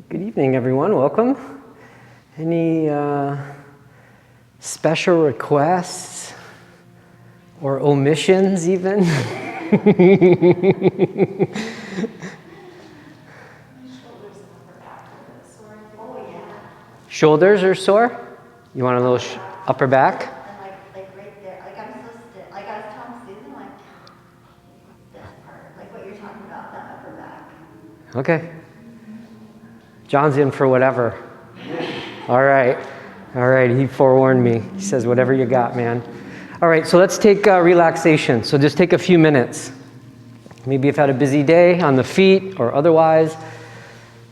Good evening, everyone. Welcome. Any special requests or omissions, even? Shoulders are sore? You want a little upper back? Like right there. Like I'm supposed to, like I was telling Susan, like this part, like what you're talking about, that upper back. Okay. John's in for whatever. All right. He forewarned me. He says, whatever you got, man. All right, so let's take relaxation. So just take a few minutes. Maybe you've had a busy day on the feet or otherwise,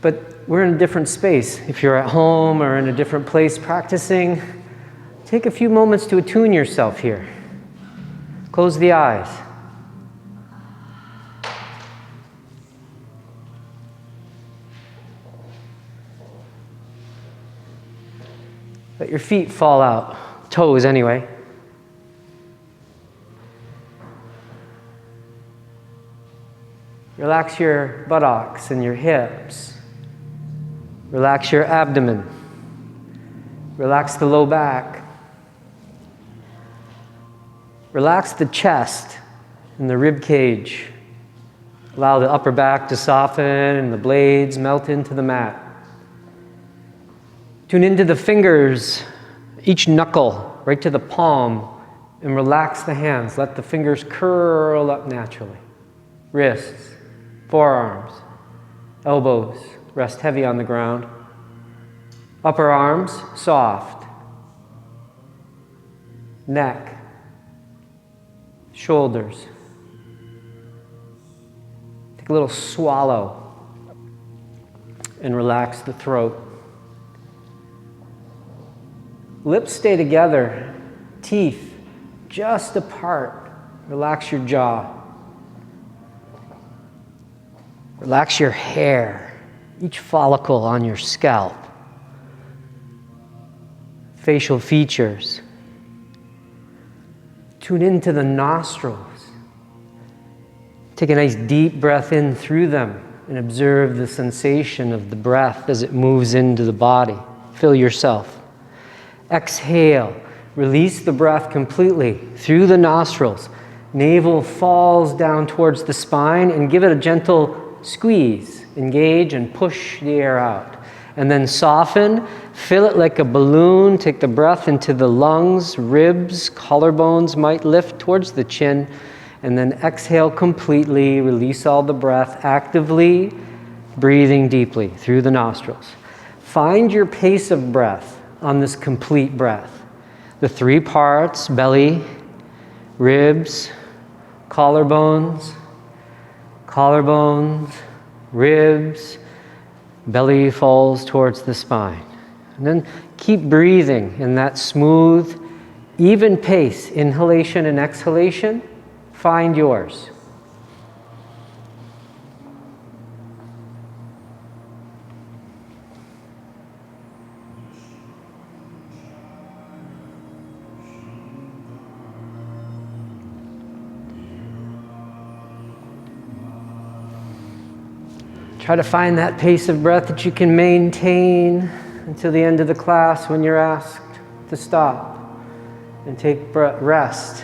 but we're in a different space. If you're at home or in a different place practicing, take a few moments to attune yourself here. Close the eyes. Let your feet fall out, toes anyway. Relax your buttocks and your hips. Relax your abdomen. Relax the low back. Relax the chest and the rib cage. Allow the upper back to soften and the blades melt into the mat. Tune into the fingers, each knuckle, right to the palm, and relax the hands. Let the fingers curl up naturally. Wrists, forearms, elbows, rest heavy on the ground. Upper arms, soft. Neck, shoulders. Take a little swallow and relax the throat. Lips stay together, teeth just apart. Relax your jaw. Relax your hair, each follicle on your scalp. Facial features. Tune into the nostrils. Take a nice deep breath in through them and observe the sensation of the breath as it moves into the body. Feel yourself. Exhale. Release the breath completely through the nostrils. Navel falls down towards the spine and give it a gentle squeeze. Engage and push the air out. And then soften. Fill it like a balloon. Take the breath into the lungs, ribs, collarbones might lift towards the chin. And then exhale completely. Release all the breath actively, breathing deeply through the nostrils. Find your pace of breath on this complete breath. The three parts, belly, ribs, collarbones, ribs, belly falls towards the spine. And then keep breathing in that smooth, even pace, inhalation and exhalation. Find yours. Try to find that pace of breath that you can maintain until the end of the class when you're asked to stop and take rest.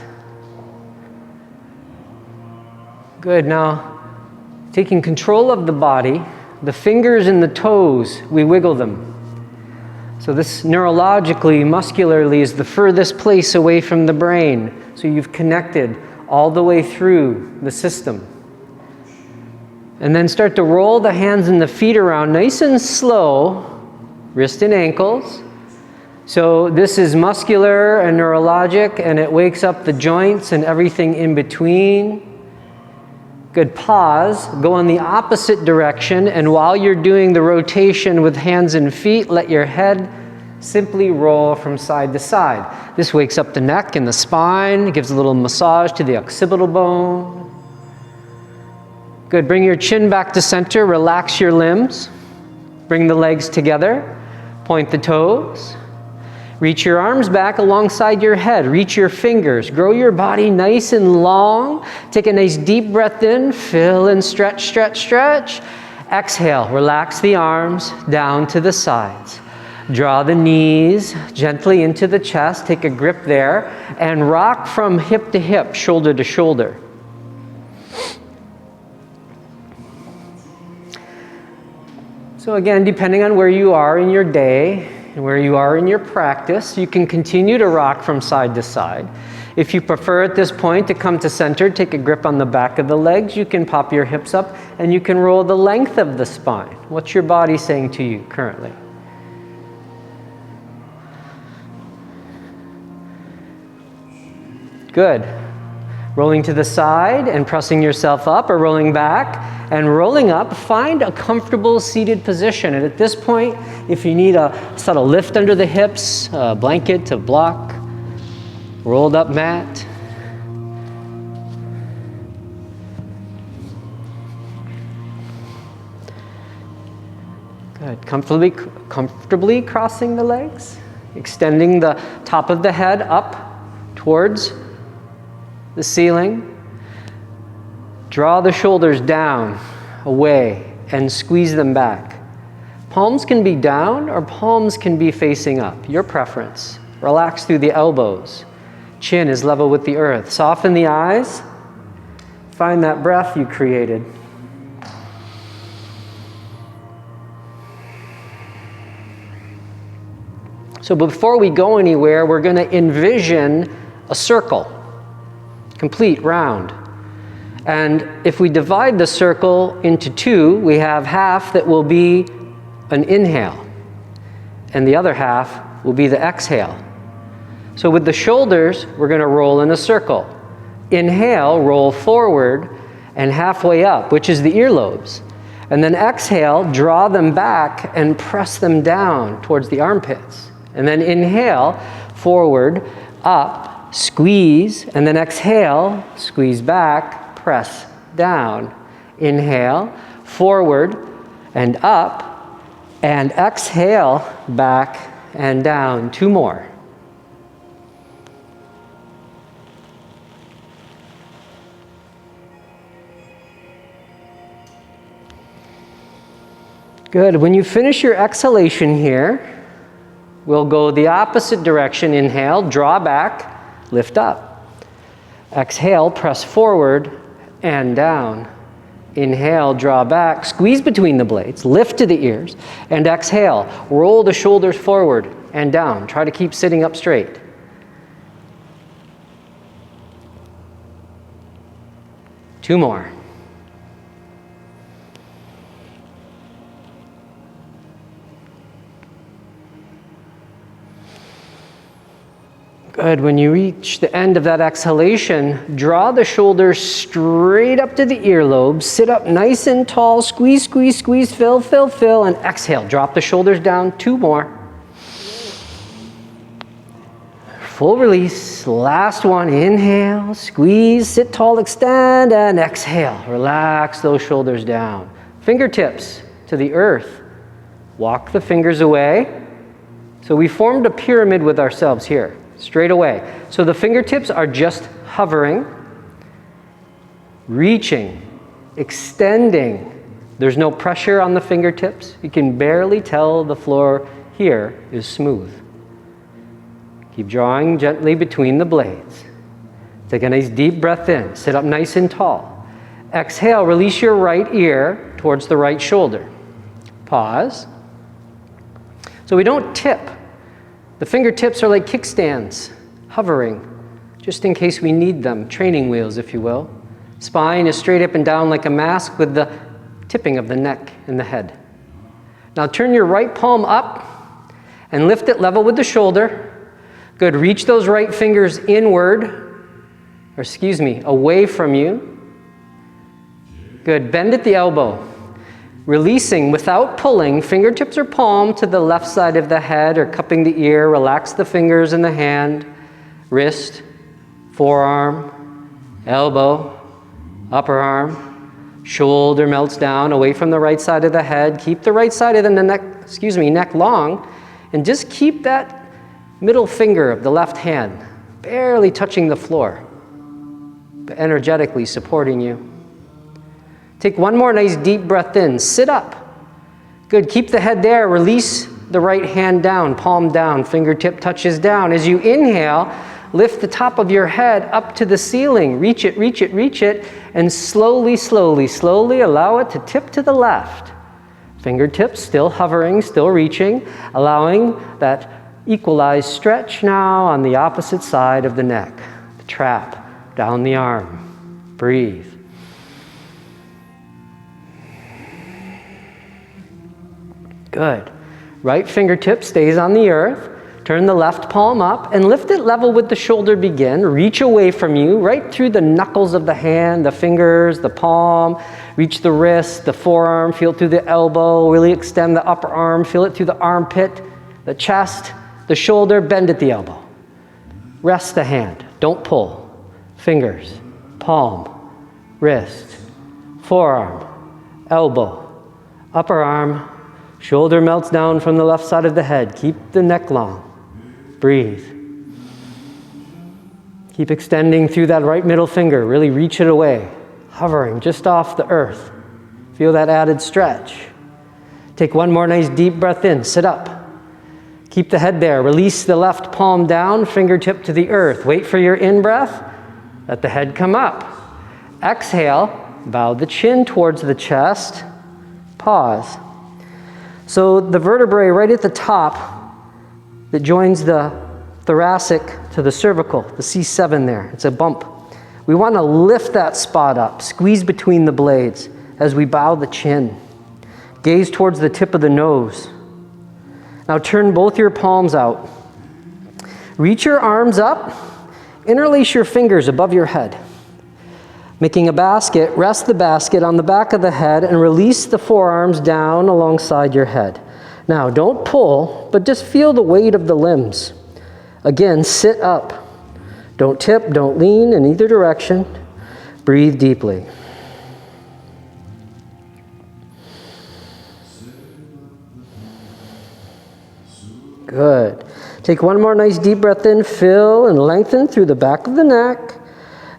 Good. Now, taking control of the body, the fingers and the toes, we wiggle them. So this neurologically, muscularly is the furthest place away from the brain. So you've connected all the way through the system. And then start to roll the hands and the feet around nice and slow, wrist and ankles. So this is muscular and neurologic, and it wakes up the joints and everything in between. Good. Pause. Go in the opposite direction, and while you're doing the rotation with hands and feet, let your head simply roll from side to side. This wakes up the neck and the spine, gives a little massage to the occipital bone. Good. Bring your chin back to center. Relax your limbs. Bring the legs together. Point the toes. Reach your arms back alongside your head. Reach your fingers. Grow your body nice and long. Take a nice deep breath in. Fill and stretch, stretch, stretch. Exhale, relax the arms down to the sides. Draw the knees gently into the chest, take a grip there, and rock from hip to hip, shoulder to shoulder. So again, depending on where you are in your day and where you are in your practice, you can continue to rock from side to side. If you prefer at this point to come to center, take a grip on the back of the legs, you can pop your hips up and you can roll the length of the spine. What's your body saying to you currently? Good. Rolling to the side and pressing yourself up, or rolling back and rolling up. Find a comfortable seated position. And at this point, if you need a subtle lift under the hips, a blanket to block, rolled up mat. Good. Comfortably crossing the legs, extending the top of the head up towards the ceiling. Draw the shoulders down, away, and squeeze them back. Palms can be down or palms can be facing up, your preference. Relax through the elbows. Chin is level with the earth. Soften the eyes. Find that breath you created. So before we go anywhere, we're going to envision a circle. Complete round. And if we divide the circle into two, we have half that will be an inhale, and the other half will be the exhale. So with the shoulders, we're going to roll in a circle. Inhale, roll forward and halfway up, which is the earlobes. And then exhale, draw them back and press them down towards the armpits. And then inhale, forward, up, squeeze, and then exhale, squeeze back, press down. Inhale, forward and up, and exhale, back and down. Two more. Good. When you finish your exhalation here, we'll go the opposite direction. Inhale, draw back, lift up. Exhale, press forward and down. Inhale, draw back, squeeze between the blades, lift to the ears, and exhale, roll the shoulders forward and down. Try to keep sitting up straight. Two more. Good. When you reach the end of that exhalation, draw the shoulders straight up to the earlobes. Sit up nice and tall. Squeeze, squeeze, squeeze. Fill, fill, fill. And exhale. Drop the shoulders down. Two more. Full release. Last one. Inhale. Squeeze. Sit tall. Extend. And exhale. Relax those shoulders down. Fingertips to the earth. Walk the fingers away. So we formed a pyramid with ourselves here. Straight away. So the fingertips are just hovering, reaching, extending. There's no pressure on the fingertips. You can barely tell the floor here is smooth. Keep drawing gently between the blades. Take a nice deep breath in. Sit up nice and tall. Exhale, release your right ear towards the right shoulder. Pause. So we don't tip. The fingertips are like kickstands, hovering, just in case we need them, training wheels, if you will. Spine is straight up and down like a mask with the tipping of the neck and the head. Now turn your right palm up and lift it level with the shoulder. Good, reach those right fingers inward, away from you. Good, bend at the elbow. Releasing without pulling, fingertips or palm to the left side of the head or cupping the ear. Relax the fingers in the hand, wrist, forearm, elbow, upper arm. Shoulder melts down away from the right side of the head. Keep the right side of the neck long, and just keep that middle finger of the left hand barely touching the floor, but energetically supporting you. Take one more nice deep breath in. Sit up. Good. Keep the head there. Release the right hand down, palm down, fingertip touches down. As you inhale, lift the top of your head up to the ceiling. Reach it, reach it, reach it, and slowly, slowly, slowly allow it to tip to the left. Fingertips still hovering, still reaching, allowing that equalized stretch now on the opposite side of the neck. The trap down the arm. Breathe. Good. Right fingertip stays on the earth. Turn the left palm up and lift it level with the shoulder begin. Reach away from you, right through the knuckles of the hand, the fingers, the palm. Reach the wrist, the forearm, feel it through the elbow. Really extend the upper arm, feel it through the armpit, the chest, the shoulder, bend at the elbow. Rest the hand, don't pull. Fingers, palm, wrist, forearm, elbow, upper arm. Shoulder melts down from the left side of the head. Keep the neck long. Breathe. Keep extending through that right middle finger. Really reach it away. Hovering just off the earth. Feel that added stretch. Take one more nice deep breath in. Sit up. Keep the head there. Release the left palm down, fingertip to the earth. Wait for your in-breath. Let the head come up. Exhale. Bow the chin towards the chest. Pause. So the vertebrae right at the top that joins the thoracic to the cervical, the C7 there, it's a bump. We want to lift that spot up, squeeze between the blades as we bow the chin. Gaze towards the tip of the nose. Now turn both your palms out. Reach your arms up, interlace your fingers above your head. Making a basket, rest the basket on the back of the head and release the forearms down alongside your head. Now, don't pull, but just feel the weight of the limbs. Again, sit up. Don't tip, don't lean in either direction. Breathe deeply. Good. Take one more nice deep breath in, fill and lengthen through the back of the neck.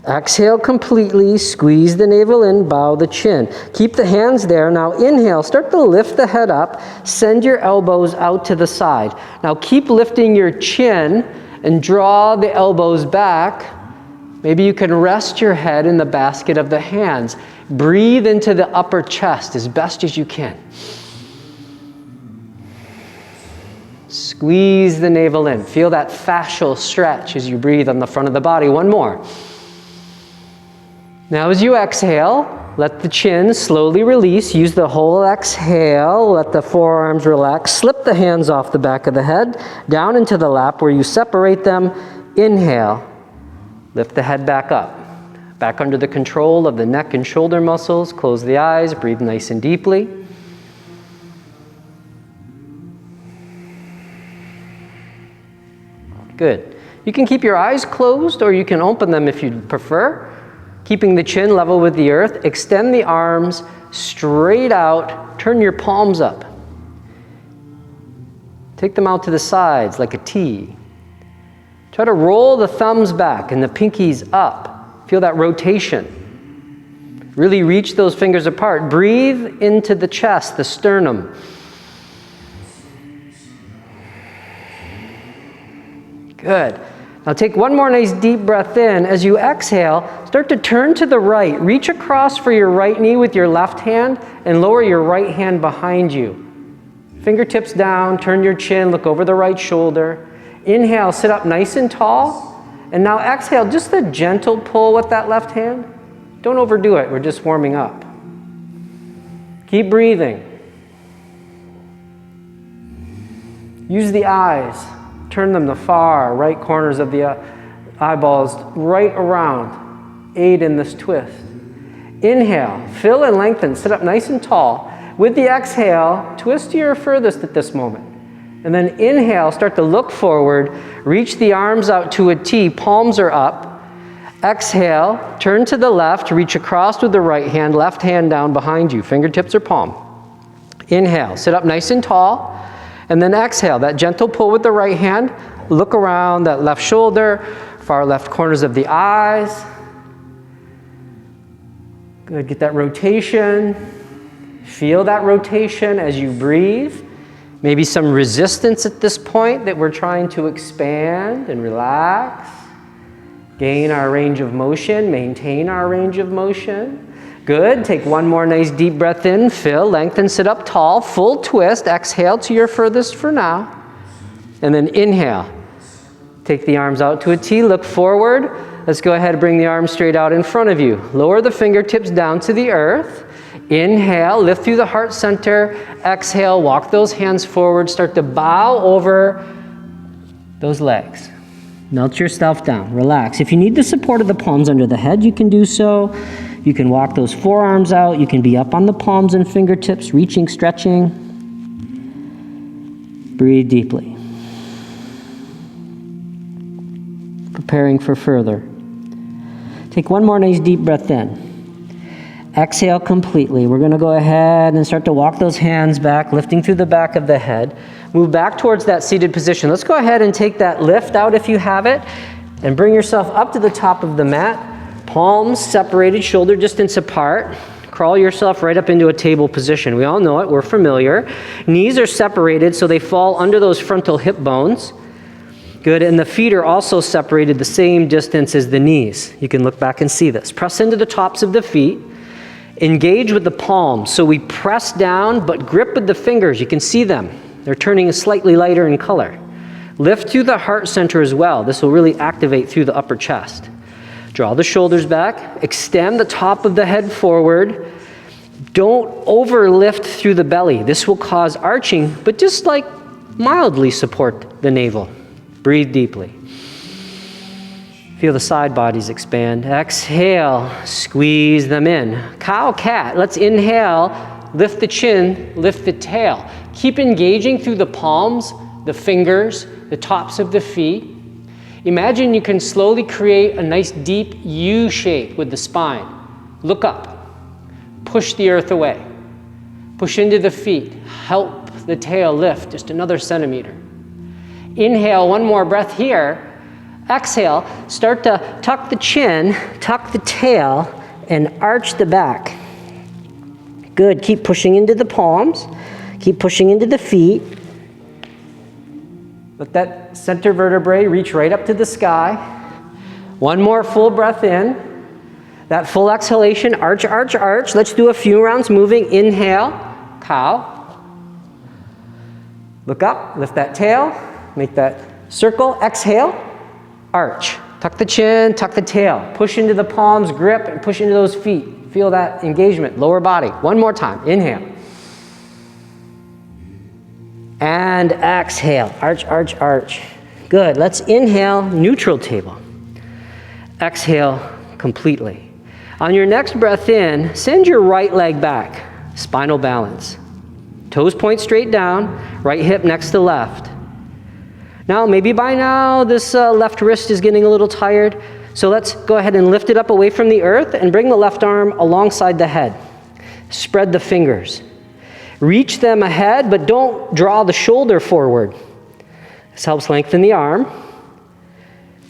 Exhale completely, squeeze the navel in, bow the chin. Keep the hands there. Now inhale, start to lift the head up, send your elbows out to the side. Now keep lifting your chin and draw the elbows back. Maybe you can rest your head in the basket of the hands. Breathe into the upper chest as best as you can. Squeeze the navel in. Feel that fascial stretch as you breathe on the front of the body. One more. Now as you exhale, let the chin slowly release. Use the whole exhale. Let the forearms relax. Slip the hands off the back of the head, down into the lap where you separate them. Inhale. Lift the head back up. Back under the control of the neck and shoulder muscles. Close the eyes. Breathe nice and deeply. Good. You can keep your eyes closed or you can open them if you prefer. Keeping the chin level with the earth, extend the arms straight out, turn your palms up. Take them out to the sides like a T. Try to roll the thumbs back and the pinkies up. Feel that rotation. Really reach those fingers apart. Breathe into the chest, the sternum. Good. Now take one more nice deep breath in. As you exhale, start to turn to the right. Reach across for your right knee with your left hand and lower your right hand behind you. Fingertips down, turn your chin, look over the right shoulder. Inhale, sit up nice and tall. And now exhale, just a gentle pull with that left hand. Don't overdo it, we're just warming up. Keep breathing. Use the eyes. Turn them the far right corners of the eyeballs right around. Aid in this twist. Inhale, fill and lengthen, sit up nice and tall. With the exhale, twist to your furthest at this moment. And then inhale, start to look forward, reach the arms out to a T, palms are up. Exhale, turn to the left, reach across with the right hand, left hand down behind you, fingertips or palm. Inhale, sit up nice and tall. And then exhale, that gentle pull with the right hand. Look around that left shoulder, far left corners of the eyes. Good, get that rotation. Feel that rotation as you breathe. Maybe some resistance at this point that we're trying to expand and relax. Gain our range of motion, maintain our range of motion. Good, take one more nice deep breath in, fill, lengthen, sit up tall, full twist, exhale to your furthest for now. And then inhale. Take the arms out to a T, look forward. Let's go ahead and bring the arms straight out in front of you. Lower the fingertips down to the earth. Inhale, lift through the heart center. Exhale, walk those hands forward. Start to bow over those legs. Melt yourself down, relax. If you need the support of the palms under the head, you can do so. You can walk those forearms out. You can be up on the palms and fingertips, reaching, stretching. Breathe deeply. Preparing for further. Take one more nice deep breath in. Exhale completely. We're going to go ahead and start to walk those hands back, lifting through the back of the head. Move back towards that seated position. Let's go ahead and take that lift out if you have it, and bring yourself up to the top of the mat. Palms separated, shoulder distance apart. Crawl yourself right up into a table position. We all know it, we're familiar. Knees are separated so they fall under those frontal hip bones. Good, and the feet are also separated the same distance as the knees. You can look back and see this. Press into the tops of the feet. Engage with the palms. So we press down, but grip with the fingers. You can see them. They're turning slightly lighter in color. Lift through the heart center as well. This will really activate through the upper chest. Draw the shoulders back. Extend the top of the head forward. Don't overlift through the belly. This will cause arching, but just like mildly support the navel. Breathe deeply. Feel the side bodies expand. Exhale, squeeze them in. Cow, cat. Let's inhale, lift the chin, lift the tail. Keep engaging through the palms, the fingers, the tops of the feet. Imagine you can slowly create a nice deep U shape with the spine. Look up. Push the earth away. Push into the feet. Help the tail lift just another centimeter. Inhale, one more breath here. Exhale, start to tuck the chin, tuck the tail, and arch the back. Good, keep pushing into the palms, keep pushing into the feet. Let that center vertebrae reach right up to the sky. One more full breath in. That full exhalation, arch, arch, arch. Let's do a few rounds moving. Inhale, cow. Look up, lift that tail, make that circle. Exhale, arch. Tuck the chin, tuck the tail. Push into the palms, grip, and push into those feet. Feel that engagement, lower body. One more time, inhale. And exhale, arch, arch, arch. Good, let's inhale, neutral table. Exhale completely. On your next breath in, send your right leg back, spinal balance. Toes point straight down, right hip next to left. Now, maybe by now, this left wrist is getting a little tired. So let's go ahead and lift it up away from the earth and bring the left arm alongside the head. Spread the fingers. Reach them ahead, but don't draw the shoulder forward. This helps lengthen the arm.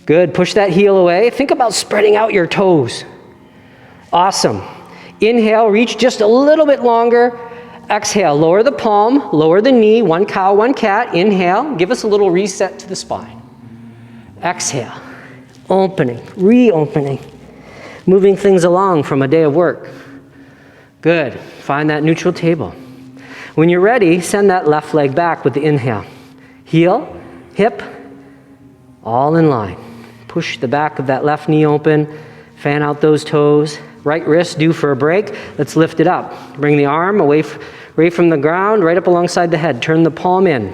Good, push that heel away. Think about spreading out your toes. Awesome. Inhale, reach just a little bit longer. Exhale, lower the palm, lower the knee, one cow, one cat. Inhale, give us a little reset to the spine. Exhale, opening, reopening, moving things along from a day of work. Good, find that neutral table. When you're ready, send that left leg back with the inhale. Heel, hip, all in line. Push the back of that left knee open, fan out those toes. Right wrist due for a break. Let's lift it up. Bring the arm away from the ground, right up alongside the head. Turn the palm in.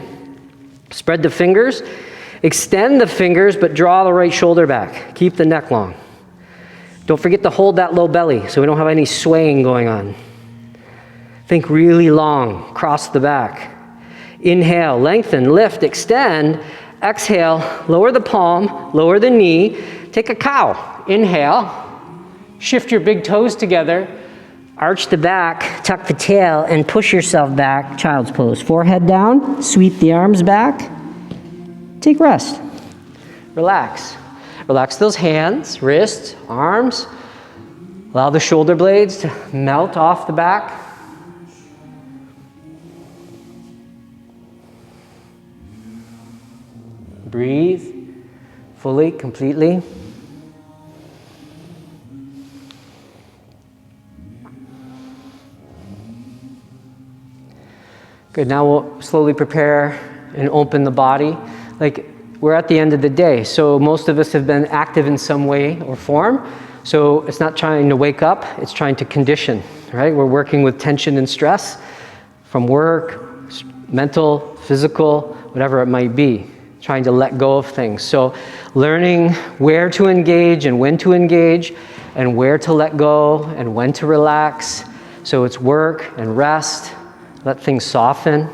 Spread the fingers. Extend the fingers, but draw the right shoulder back. Keep the neck long. Don't forget to hold that low belly so we don't have any swaying going on. Think really long. Cross the back. Inhale, lengthen, lift, extend. Exhale, lower the palm, lower the knee. Take a cow. Inhale. Shift your big toes together. Arch the back, tuck the tail, and push yourself back. Child's pose. Forehead down, sweep the arms back. Take rest. Relax. Relax those hands, wrists, arms. Allow the shoulder blades to melt off the back. Breathe fully, completely. Good, now we'll slowly prepare and open the body. Like, we're at the end of the day, so most of us have been active in some way or form. So it's not trying to wake up, it's trying to condition, right? We're working with tension and stress from work, mental, physical, whatever it might be, trying to let go of things. So learning where to engage and when to engage, and where to let go and when to relax. So it's work and rest. Let things soften.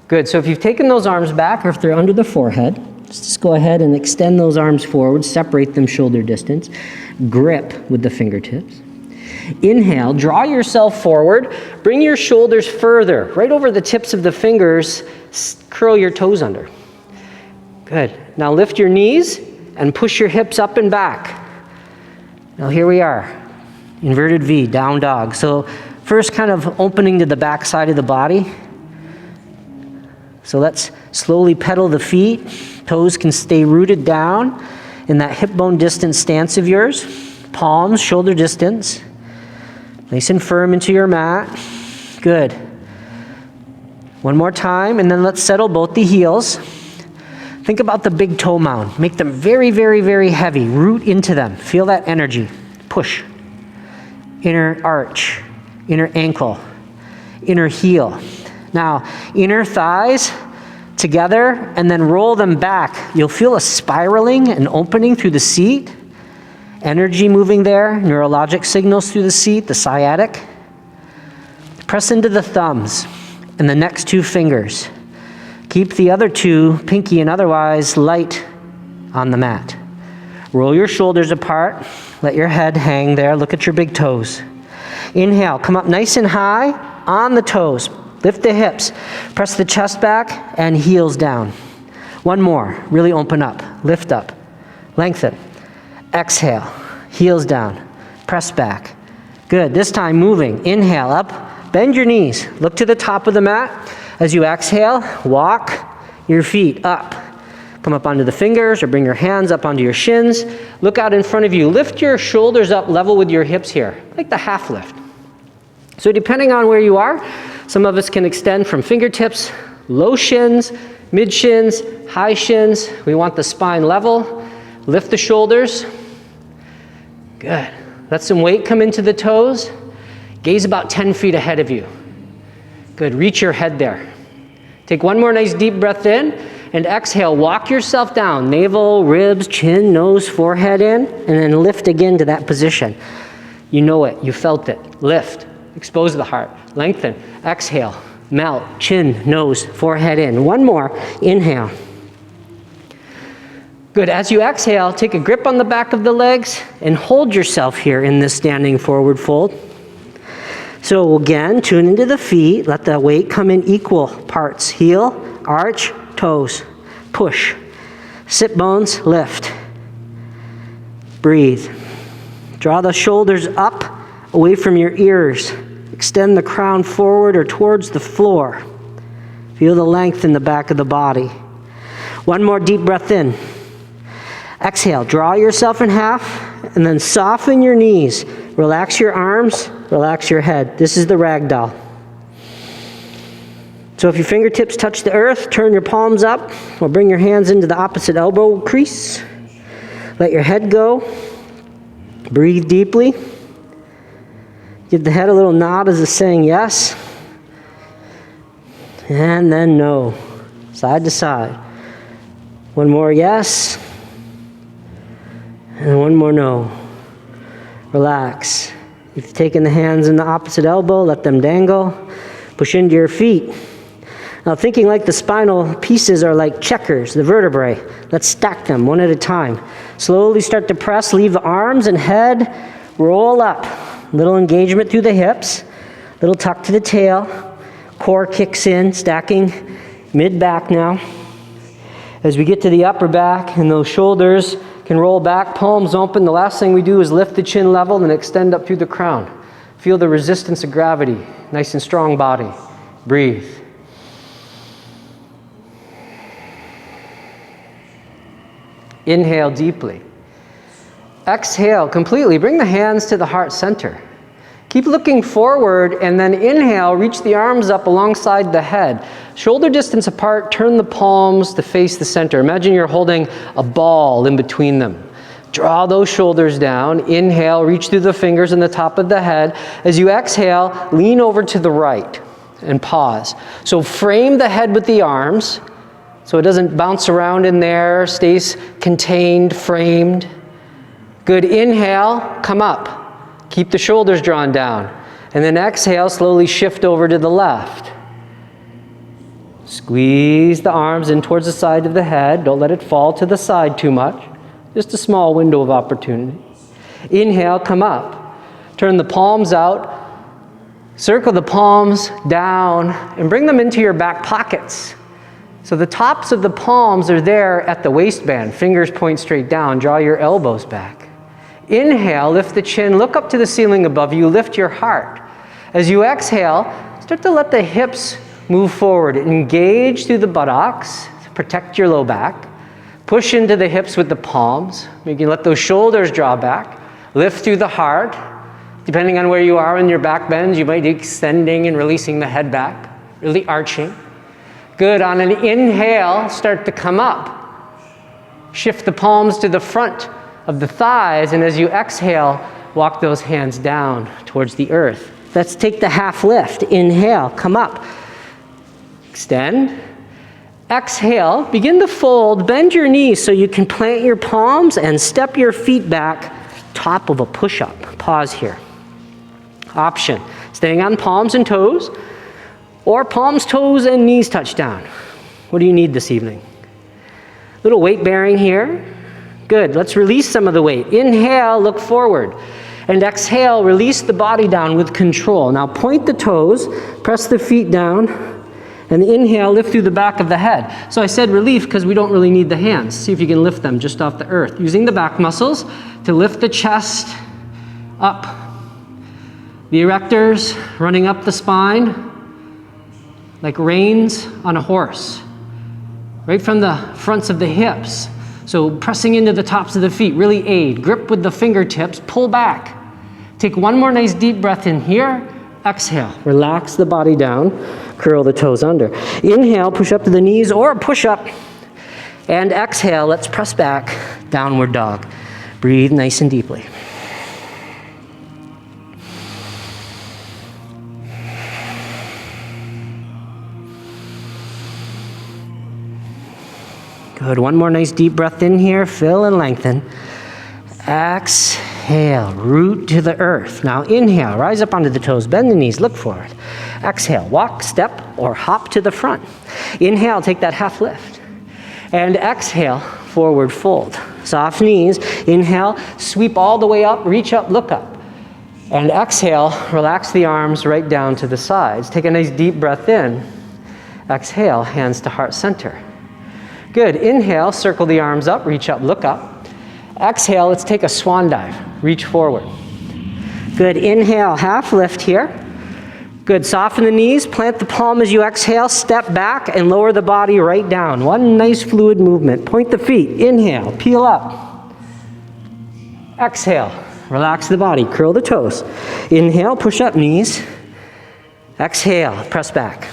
Good, so if you've taken those arms back, or if they're under the forehead, just go ahead and extend those arms forward, separate them shoulder distance, grip with the fingertips. Inhale, draw yourself forward, bring your shoulders further, right over the tips of the fingers, curl your toes under. Good, now lift your knees and push your hips up and back. Now here we are, inverted V, down dog. So first kind of opening to the back side of the body. So let's slowly pedal the feet. Toes can stay rooted down in that hip bone distance stance of yours. Palms, shoulder distance. Nice and firm into your mat. Good. One more time, and then let's settle both the heels. Think about the big toe mound. Make them very, very, very heavy. Root into them. Feel that energy. Push. Inner arch. Inner ankle, inner heel. Now, inner thighs together and then roll them back. You'll feel a spiraling and opening through the seat. Energy moving there, neurologic signals through the seat, the sciatic. Press into the thumbs and the next two fingers. Keep the other two, pinky and otherwise, light on the mat. Roll your shoulders apart. Let your head hang there. Look at your big toes. Inhale, come up nice and high on the toes. Lift the hips. Press the chest back and heels down. One more. Really open up. Lift up. Lengthen. Exhale. Heels down. Press back. Good. This time moving. Inhale up. Bend your knees. Look to the top of the mat. As you exhale, walk your feet up. Come up onto the fingers or bring your hands up onto your shins. Look out in front of you. Lift your shoulders up level with your hips here, like the half lift. So depending on where you are, some of us can extend from fingertips, low shins, mid shins, high shins. We want the spine level. Lift the shoulders. Good. Let some weight come into the toes. Gaze about 10 feet ahead of you. Good. Reach your head there. Take one more nice deep breath in. And exhale, walk yourself down, navel, ribs, chin, nose, forehead in, and then lift again to that position. You know it, you felt it. Lift, expose the heart, lengthen, exhale, melt, chin, nose, forehead in. One more, inhale. Good, as you exhale, take a grip on the back of the legs and hold yourself here in this standing forward fold. So again, tune into the feet, let the weight come in equal parts. Heel, arch, toes, push, sit bones, lift, breathe. Draw the shoulders up, away from your ears. Extend the crown forward or towards the floor. Feel the length in the back of the body. One more deep breath in. Exhale, draw yourself in half, and then soften your knees. Relax your arms, relax your head. This is the Ragdoll. So if your fingertips touch the earth, turn your palms up, or bring your hands into the opposite elbow crease. Let your head go. Breathe deeply. Give the head a little nod as if saying yes. And then no. Side to side. One more yes. And one more no. Relax. If you've taken the hands in the opposite elbow, let them dangle. Push into your feet. Now thinking like the spinal pieces are like checkers, the vertebrae. Let's stack them one at a time. Slowly start to press, leave the arms and head, roll up. Little engagement through the hips, little tuck to the tail. Core kicks in, stacking mid-back now. As we get to the upper back and those shoulders can roll back, palms open. The last thing we do is lift the chin level and extend up through the crown. Feel the resistance of gravity. Nice and strong body. Breathe. Inhale deeply. Exhale completely. Bring the hands to the heart center. Keep looking forward, and then inhale, reach the arms up alongside the head. Shoulder distance apart, turn the palms to face the center. Imagine you're holding a ball in between them. Draw those shoulders down. Inhale, reach through the fingers in the top of the head. As you exhale, lean over to the right and pause. So frame the head with the arms so it doesn't bounce around in there, stays contained, framed. Good. Inhale, come up. Keep the shoulders drawn down. And then exhale, slowly shift over to the left. Squeeze the arms in towards the side of the head. Don't let it fall to the side too much. Just a small window of opportunity. Inhale, come up. Turn the palms out. Circle the palms down and bring them into your back pockets. So the tops of the palms are there at the waistband. Fingers point straight down. Draw your elbows back. Inhale, lift the chin, look up to the ceiling above you, lift your heart. As you exhale, start to let the hips move forward. Engage through the buttocks to protect your low back. Push into the hips with the palms. You can let those shoulders draw back. Lift through the heart. Depending on where you are in your back bends, you might be extending and releasing the head back, really arching. Good. On an inhale, start to come up. Shift the palms to the front of the thighs, and as you exhale, walk those hands down towards the earth. Let's take the half lift. Inhale, come up. Extend. Exhale, begin to fold, bend your knees so you can plant your palms and step your feet back, top of a push-up. Pause here. Option, staying on palms and toes, or palms, toes, and knees touch down. What do you need this evening? Little weight bearing here. Good. Let's release some of the weight. Inhale, look forward. And exhale, release the body down with control. Now point the toes, press the feet down, and inhale, lift through the back of the head. So I said relief because we don't really need the hands. See if you can lift them just off the earth. Using the back muscles to lift the chest up. The erectors running up the spine like reins on a horse. Right from the fronts of the hips. So pressing into the tops of the feet, really aid. Grip with the fingertips, pull back. Take one more nice deep breath in here. Exhale, relax the body down, curl the toes under. Inhale, push up to the knees or push up. And exhale, let's press back, downward dog. Breathe nice and deeply. Good. One more nice deep breath in here. Fill and lengthen. Exhale. Root to the earth. Now inhale. Rise up onto the toes. Bend the knees. Look forward. Exhale. Walk, step, or hop to the front. Inhale. Take that half lift. And exhale. Forward fold. Soft knees. Inhale. Sweep all the way up. Reach up. Look up. And exhale. Relax the arms right down to the sides. Take a nice deep breath in. Exhale. Hands to heart center. Good. Inhale, circle the arms up, reach up, look up. Exhale, let's take a swan dive. Reach forward. Good. Inhale, half lift here. Good. Soften the knees, plant the palm as you exhale, step back and lower the body right down. One nice fluid movement. Point the feet. Inhale, peel up. Exhale, relax the body, curl the toes. Inhale, push up knees. Exhale, press back.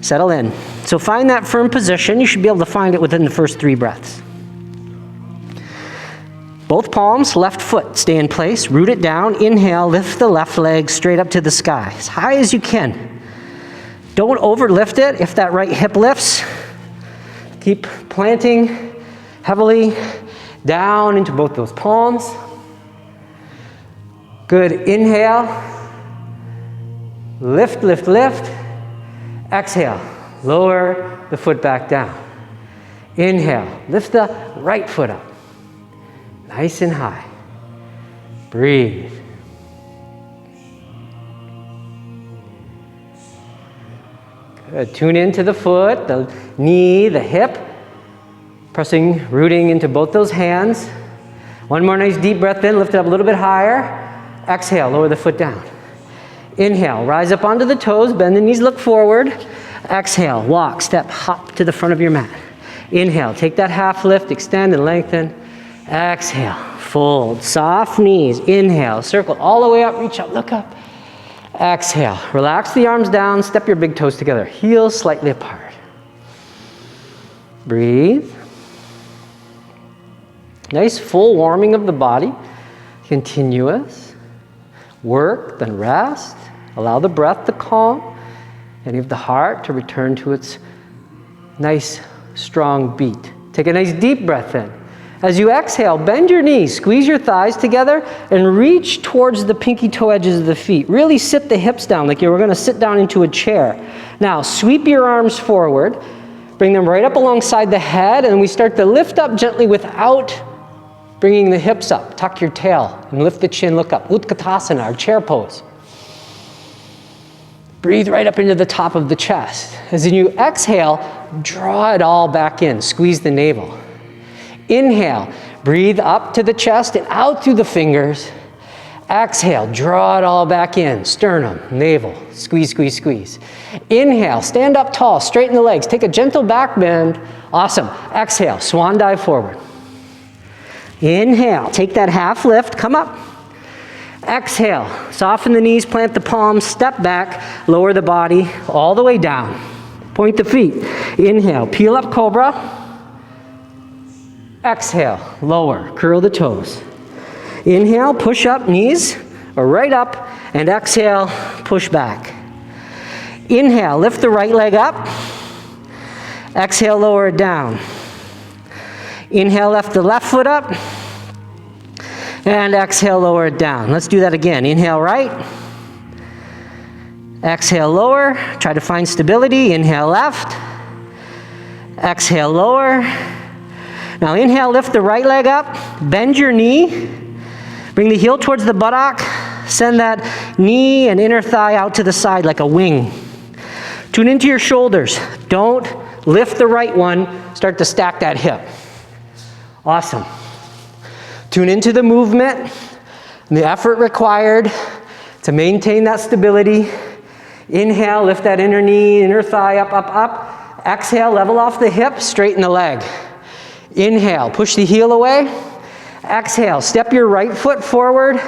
Settle in. So find that firm position. You should be able to find it within the first 3 breaths. Both palms, left foot, stay in place. Root it down. Inhale, lift the left leg straight up to the sky, as high as you can. Don't overlift it. If that right hip lifts, keep planting heavily down into both those palms. Good. Inhale. Lift, lift, lift. Exhale. Lower the foot back down. Inhale. Lift the right foot up. Nice and high. Breathe. Good. Tune into the foot, the knee, the hip. Pressing, rooting into both those hands. One more nice deep breath in, lift it up a little bit higher. Exhale, lower the foot down. Inhale, rise up onto the toes, bend the knees, look forward. Exhale, walk, step, hop to the front of your mat. Inhale, take that half lift, extend and lengthen. Exhale, fold, soft knees. Inhale, circle all the way up, reach up, look up. Exhale, relax the arms down, step your big toes together, heels slightly apart. Breathe. Nice full warming of the body, continuous. Work, then rest. Allow the breath to calm, and of the heart to return to its nice, strong beat. Take a nice deep breath in. As you exhale, bend your knees, squeeze your thighs together, and reach towards the pinky toe edges of the feet. Really sit the hips down like you were going to sit down into a chair. Now, sweep your arms forward, bring them right up alongside the head, and we start to lift up gently without bringing the hips up. Tuck your tail and lift the chin, look up. Utkatasana, our chair pose. Breathe right up into the top of the chest. As you exhale, draw it all back in. Squeeze the navel. Inhale, breathe up to the chest and out through the fingers. Exhale, draw it all back in. Sternum, navel, squeeze, squeeze, squeeze. Inhale, stand up tall, straighten the legs. Take a gentle back bend. Awesome. Exhale, swan dive forward. Inhale, take that half lift, come up. Exhale, soften the knees, plant the palms, step back, lower the body all the way down. Point the feet. Inhale, peel up cobra. Exhale, lower, curl the toes. Inhale, push up, knees or right up, and exhale, push back. Inhale, lift the right leg up. Exhale, lower it down. Inhale, lift the left foot up. And exhale, lower it down. Let's do that again. Inhale, right. Exhale, lower. Try to find stability. Inhale, left. Exhale, lower. Now inhale, lift the right leg up. Bend your knee. Bring the heel towards the buttock. Send that knee and inner thigh out to the side like a wing. Tune into your shoulders. Don't lift the right one. Start to stack that hip. Awesome. Tune into the movement and the effort required to maintain that stability. Inhale, lift that inner knee, inner thigh up, up, up. Exhale, level off the hip, straighten the leg. Inhale, push the heel away. Exhale, step your right foot forward,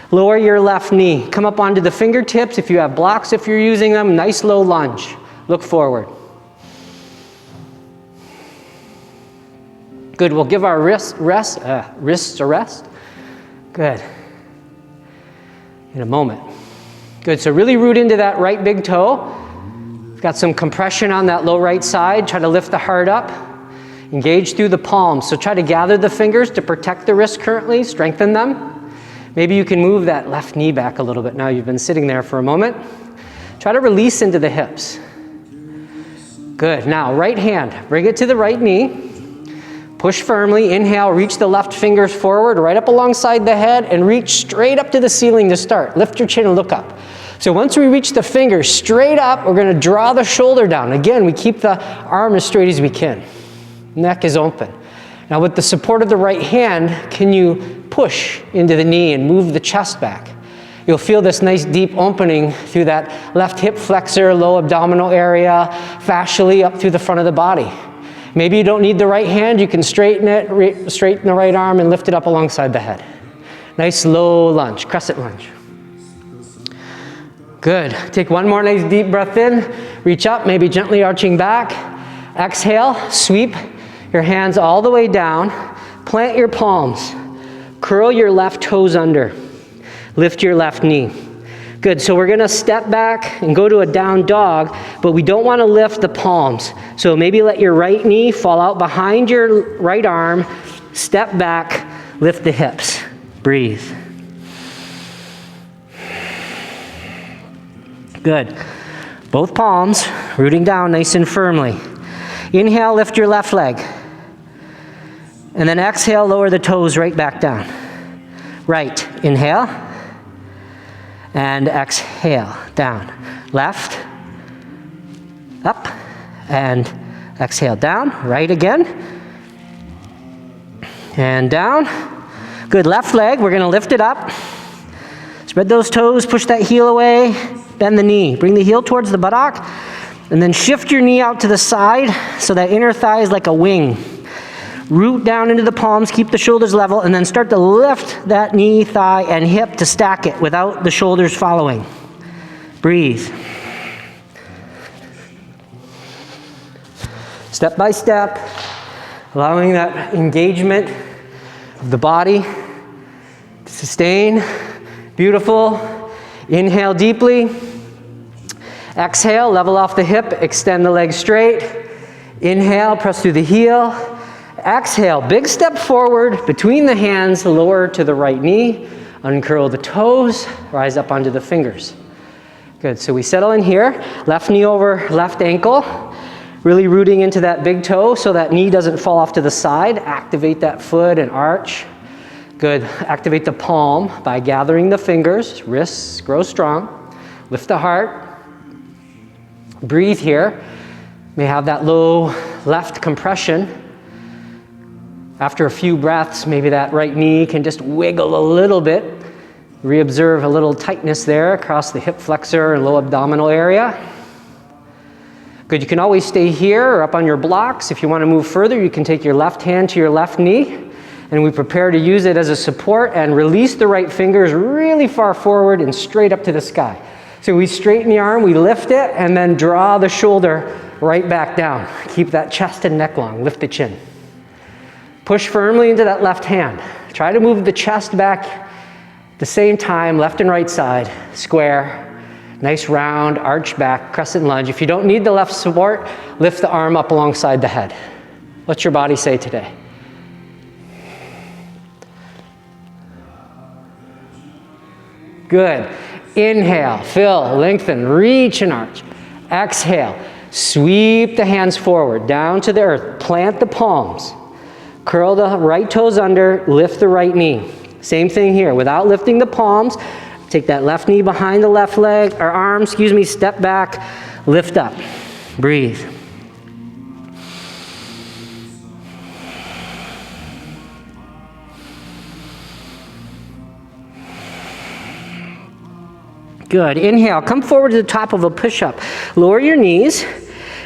lower your left knee. Come up onto the fingertips if you have blocks, if you're using them. Nice low lunge. Look forward. Good, we'll give our wrists a rest. Good. In a moment. Good, so really root into that right big toe. We've got some compression on that low right side. Try to lift the heart up. Engage through the palms. So try to gather the fingers to protect the wrists currently. Strengthen them. Maybe you can move that left knee back a little bit now. You've been sitting there for a moment. Try to release into the hips. Good, now right hand. Bring it to the right knee. Push firmly, inhale, reach the left fingers forward, right up alongside the head, and reach straight up to the ceiling to start. Lift your chin and look up. So once we reach the fingers straight up, we're gonna draw the shoulder down. Again, we keep the arm as straight as we can. Neck is open. Now with the support of the right hand, can you push into the knee and move the chest back? You'll feel this nice deep opening through that left hip flexor, low abdominal area, fascially up through the front of the body. Maybe you don't need the right hand, you can straighten it, straighten the right arm and lift it up alongside the head. Nice low lunge, crescent lunge. Good, take one more nice deep breath in, reach up, maybe gently arching back. Exhale, sweep your hands all the way down, plant your palms, curl your left toes under, lift your left knee. Good, so we're gonna step back and go to a down dog, but we don't wanna lift the palms. So maybe let your right knee fall out behind your right arm, step back, lift the hips, breathe. Good, both palms rooting down nice and firmly. Inhale, lift your left leg. And then exhale, lower the toes right back down. Right, inhale. And exhale, down. Left, up, and exhale, down. Right again. And down. Good, left leg, we're gonna lift it up. Spread those toes, push that heel away, bend the knee. Bring the heel towards the buttock, and then shift your knee out to the side so that inner thigh is like a wing. Root down into the palms, keep the shoulders level, and then start to lift that knee, thigh, and hip to stack it without the shoulders following. Breathe. Step by step, allowing that engagement of the body to sustain. Beautiful. Inhale deeply. Exhale, level off the hip, extend the leg straight. Inhale, press through the heel. Exhale, big step forward between the hands, lower to the right knee. Uncurl the toes, rise up onto the fingers. Good, so we settle in here. Left knee over left ankle. Really rooting into that big toe so that knee doesn't fall off to the side. Activate that foot and arch. Good, activate the palm by gathering the fingers. Wrists, grow strong. Lift the heart. Breathe here. May have that low left compression. After a few breaths, maybe that right knee can just wiggle a little bit. Reobserve a little tightness there across the hip flexor and low abdominal area. Good, you can always stay here or up on your blocks. If you want to move further, you can take your left hand to your left knee, and we prepare to use it as a support and release the right fingers really far forward and straight up to the sky. So we straighten the arm, we lift it, and then draw the shoulder right back down. Keep that chest and neck long, lift the chin. Push firmly into that left hand. Try to move the chest back at the same time, left and right side, square. Nice round, arch back, crescent lunge. If you don't need the left support, lift the arm up alongside the head. What's your body say today? Good. Inhale, fill, lengthen, reach and arch. Exhale, sweep the hands forward, down to the earth. Plant the palms. Curl the right toes under, lift the right knee. Same thing here, without lifting the palms, take that left knee behind the left leg, or arm, step back, lift up. Breathe. Good. Inhale, come forward to the top of a push-up. Lower your knees,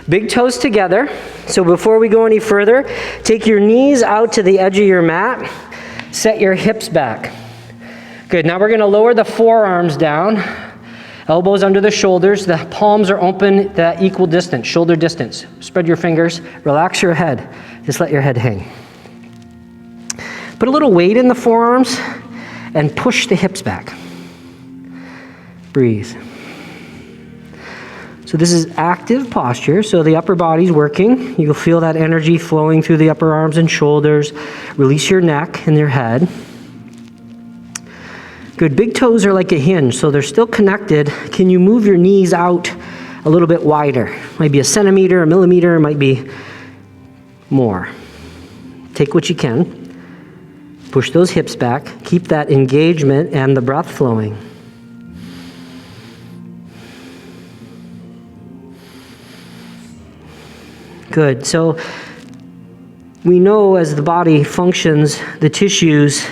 big toes together. So before we go any further, take your knees out to the edge of your mat. Set your hips back. Good. Now we're going to lower the forearms down. Elbows under the shoulders. The palms are open at equal distance, shoulder distance. Spread your fingers. Relax your head. Just let your head hang. Put a little weight in the forearms and push the hips back. Breathe. So this is active posture, so the upper body's working. You'll feel that energy flowing through the upper arms and shoulders. Release your neck and your head. Good, big toes are like a hinge, so they're still connected. Can you move your knees out a little bit wider? Might be a centimeter, a millimeter, might be more. Take what you can. Push those hips back. Keep that engagement and the breath flowing. Good. So we know as the body functions, the tissues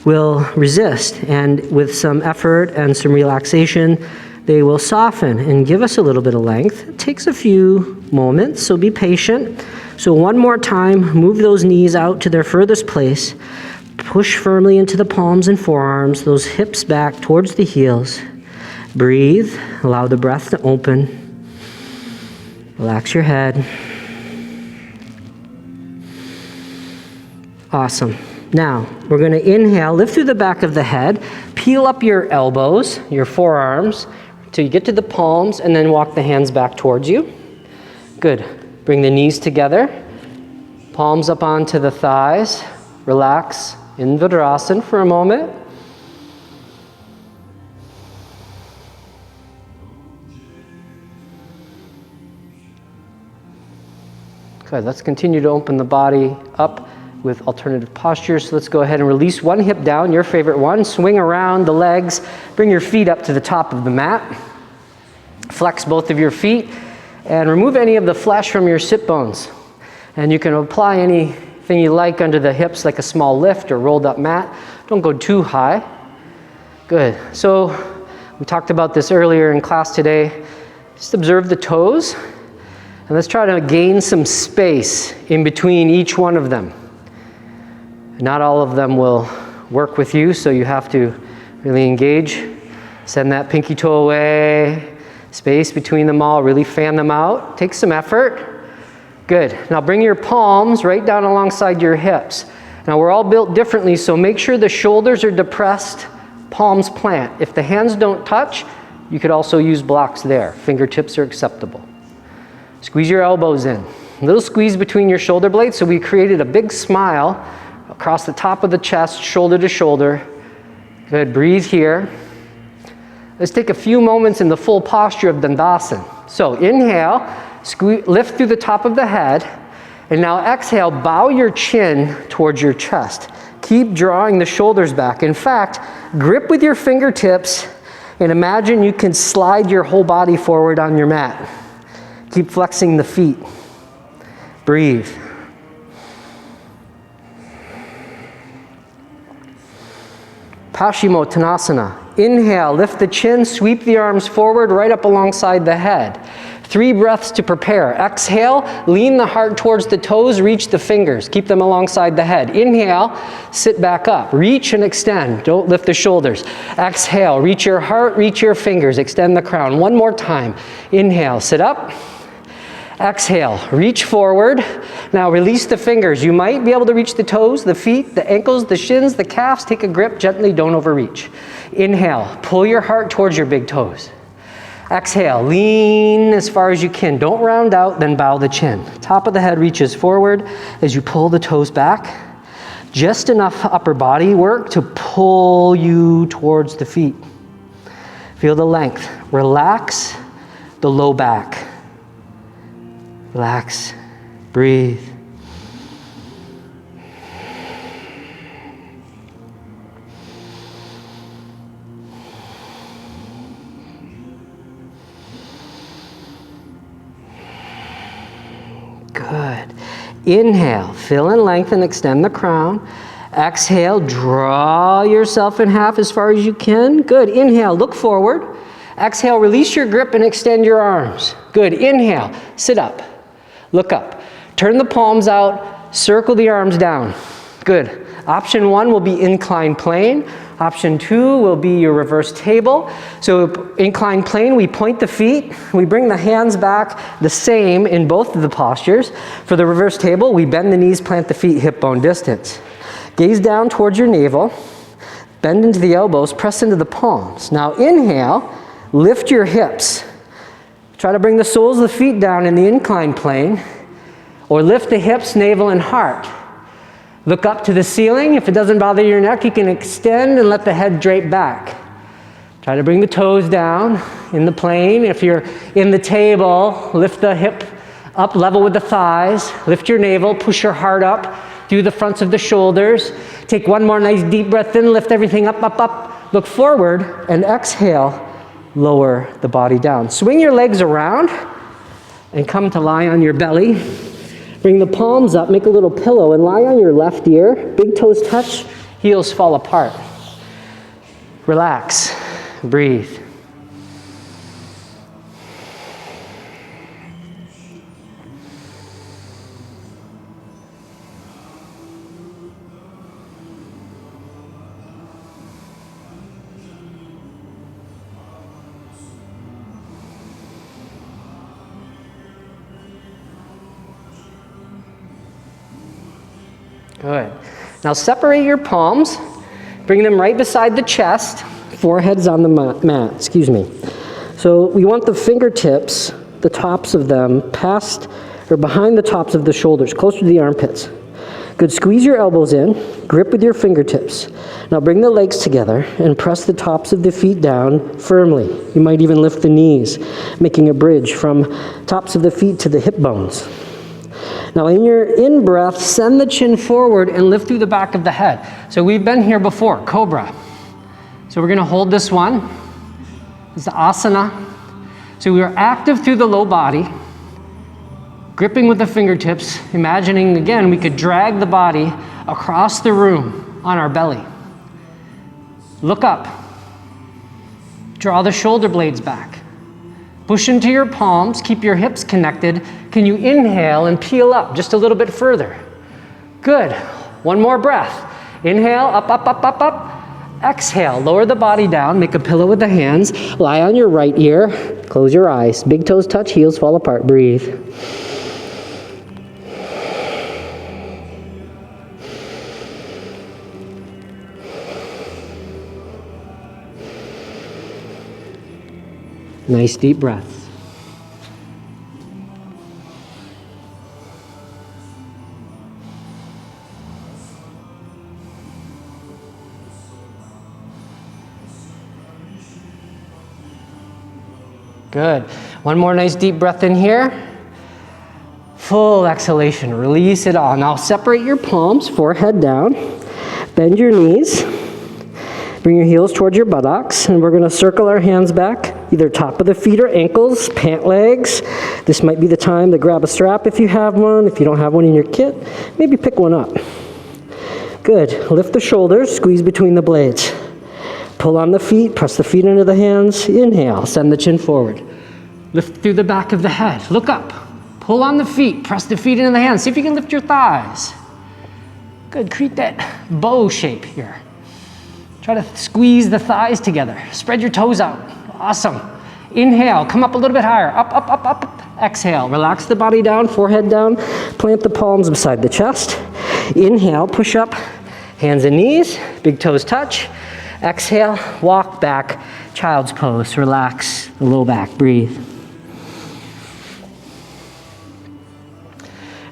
will resist, and with some effort and some relaxation, they will soften and give us a little bit of length. It takes a few moments, so be patient. So one more time, move those knees out to their furthest place. Push firmly into the palms and forearms, those hips back towards the heels. Breathe. Allow the breath to open. Relax your head. Awesome. Now, we're going to inhale, lift through the back of the head, peel up your elbows, your forearms, till you get to the palms, and then walk the hands back towards you. Good. Bring the knees together, palms up onto the thighs. Relax in Virasana for a moment. Good. Let's continue to open the body up with alternative postures. So let's go ahead and release one hip down, your favorite one. Swing around the legs. Bring your feet up to the top of the mat. Flex both of your feet and remove any of the flesh from your sit bones. And you can apply any Anything you like under the hips, like a small lift or rolled up mat. Don't go too high. Good. So we talked about this earlier in class today. Just observe the toes. And let's try to gain some space in between each one of them. Not all of them will work with you, so you have to really engage. Send that pinky toe away. Space between them all. Really fan them out. Take some effort. Good. Now bring your palms right down alongside your hips. Now we're all built differently, so make sure the shoulders are depressed, palms plant. If the hands don't touch, you could also use blocks there. Fingertips are acceptable. Squeeze your elbows in. A little squeeze between your shoulder blades, so we created a big smile across the top of the chest, shoulder to shoulder. Good, breathe here. Let's take a few moments in the full posture of Dandasan. So inhale, lift through the top of the head, and now exhale, bow your chin towards your chest. Keep drawing the shoulders back. In fact, grip with your fingertips and imagine you can slide your whole body forward on your mat. Keep flexing the feet. Breathe. Paschimottanasana. Inhale, lift the chin, sweep the arms forward, right up alongside the head. 3 breaths to prepare. Exhale, lean the heart towards the toes, reach the fingers. Keep them alongside the head. Inhale, sit back up. Reach and extend. Don't lift the shoulders. Exhale, reach your heart, reach your fingers. Extend the crown. One more time. Inhale, sit up. Exhale, reach forward. Now release the fingers. You might be able to reach the toes, the feet, the ankles, the shins, the calves. Take a grip gently, don't overreach. Inhale, pull your heart towards your big toes. Exhale, lean as far as you can. Don't round out, then bow the chin. Top of the head reaches forward as you pull the toes back. Just enough upper body work to pull you towards the feet. Feel the length. Relax the low back. Relax, breathe. Good. Inhale, fill in length and extend the crown. Exhale, draw yourself in half as far as you can. Good. Inhale, look forward. Exhale, release your grip and extend your arms. Good. Inhale, sit up. Look up. Turn the palms out. Circle the arms down. Good. Option 1 will be incline plane. Option 2 will be your reverse table. So incline plane, we point the feet. We bring the hands back the same in both of the postures. For the reverse table, we bend the knees, plant the feet hip bone distance. Gaze down towards your navel. Bend into the elbows, press into the palms. Now inhale, lift your hips. Try to bring the soles of the feet down in the incline plane, or lift the hips, navel, and heart. Look up to the ceiling. If it doesn't bother your neck, you can extend and let the head drape back. Try to bring the toes down in the plane. If you're in the table, lift the hip up level with the thighs. Lift your navel, push your heart up through the fronts of the shoulders. Take one more nice deep breath in, lift everything up, up, up. Look forward and exhale. Lower the body down. Swing your legs around and come to lie on your belly. Bring the palms up, make a little pillow, and lie on your left ear. Big toes touch, heels fall apart. Relax, breathe. Good. Now separate your palms, bring them right beside the chest, forehead's on the mat, excuse me. So we want the fingertips, the tops of them, past or behind the tops of the shoulders, closer to the armpits. Good, squeeze your elbows in, grip with your fingertips. Now bring the legs together and press the tops of the feet down firmly. You might even lift the knees, making a bridge from tops of the feet to the hip bones. Now in your in-breath, send the chin forward and lift through the back of the head. So we've been here before, Cobra. So we're going to hold this one. It's the asana. So we are active through the low body, Gripping with the fingertips, imagining again we could drag the body across the room on our belly. Look up. Draw the shoulder blades back. Push into your palms, keep your hips connected. Can you inhale and peel up just a little bit further? Good. One more breath. Inhale, up, up, up, up, up. Exhale, lower the body down, make a pillow with the hands. Lie on your right ear, close your eyes. Big toes touch, heels fall apart. Breathe. Nice deep breaths. Good. One more nice deep breath in here. Full exhalation. Release it all. Now separate your palms, forehead down. Bend your knees. Bring your heels towards your buttocks, and we're going to circle our hands back, either top of the feet or ankles, pant legs. This might be the time to grab a strap if you have one. If you don't have one in your kit, maybe pick one up. Good. Lift the shoulders, squeeze between the blades. Pull on the feet, press the feet into the hands. Inhale, send the chin forward. Lift through the back of the head. Look up. Pull on the feet, press the feet into the hands. See if you can lift your thighs. Good. Create that bow shape here. Try to squeeze the thighs together. Spread your toes out. Awesome. Inhale, come up a little bit higher. Up, up, up, up. Exhale, relax the body down, forehead down. Plant the palms beside the chest. Inhale, push up, hands and knees, big toes touch. Exhale, walk back, child's pose. Relax the low back, breathe.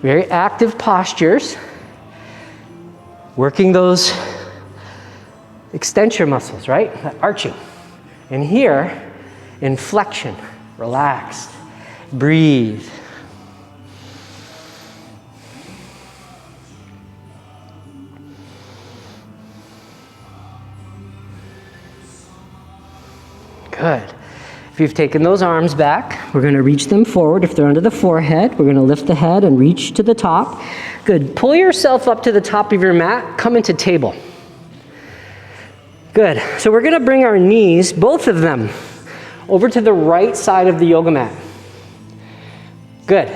Very active postures. Working those extension muscles, right? Arching. And here, inflection, relaxed, breathe. Good. If you've taken those arms back, we're going to reach them forward. If they're under the forehead, we're going to lift the head and reach to the top. Good. Pull yourself up to the top of your mat. Come into table. Good. So we're going to bring our knees, both of them, over to the right side of the yoga mat. Good.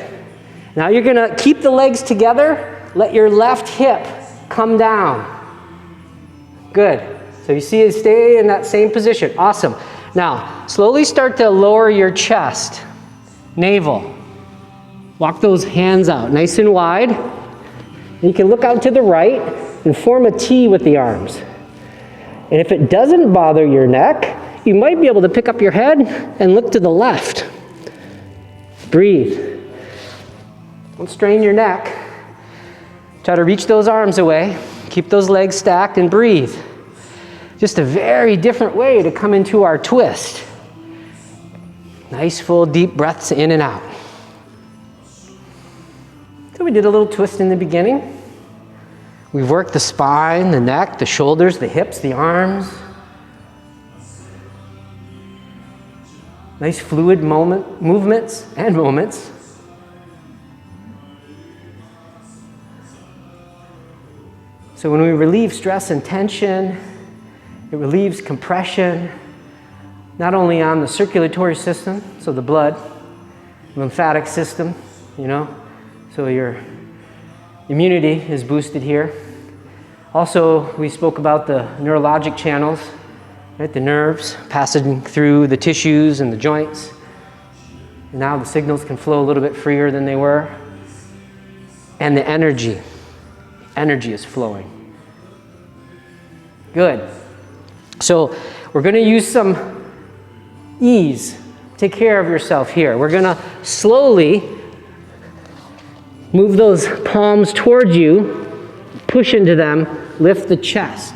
Now you're going to keep the legs together. Let your left hip come down. Good. So you see it stay in that same position. Awesome. Now, slowly start to lower your chest, navel. Walk those hands out nice and wide. And you can look out to the right and form a T with the arms. And if it doesn't bother your neck, you might be able to pick up your head and look to the left. Breathe. Don't strain your neck. Try to reach those arms away. Keep those legs stacked and breathe. Just a very different way to come into our twist. Nice full deep breaths in and out. So we did a little twist in the beginning. We've worked the spine, the neck, the shoulders, the hips, the arms. Nice fluid movements and moments. So when we relieve stress and tension, it relieves compression, not only on the circulatory system, so the blood, lymphatic system, so your immunity is boosted here. Also, we spoke about the neurologic channels, right? The nerves passing through the tissues and the joints. Now the signals can flow a little bit freer than they were. And the energy is flowing. Good. So we're going to use some ease. Take care of yourself here. We're going to slowly move those palms towards you, push into them, lift the chest.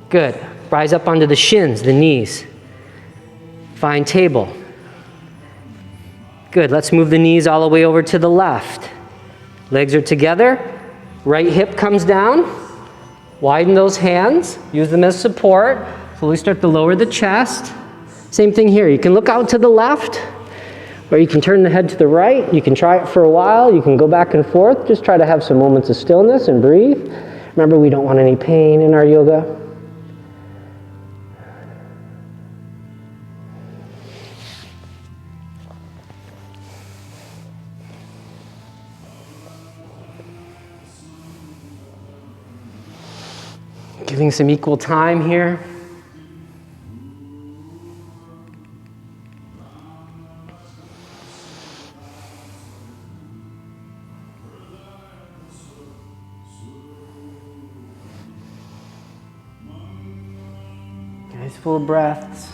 Good. Rise up onto the shins, the knees. Find table. Good. Let's move the knees all the way over to the left. Legs are together. Right hip comes down. Widen those hands. Use them as support. Slowly start to lower the chest. Same thing here. You can look out to the left. Or you can turn the head to the right. You can try it for a while. You can go back and forth. Just try to have some moments of stillness and breathe. Remember, we don't want any pain in our yoga. Giving some equal time here. Nice full breaths.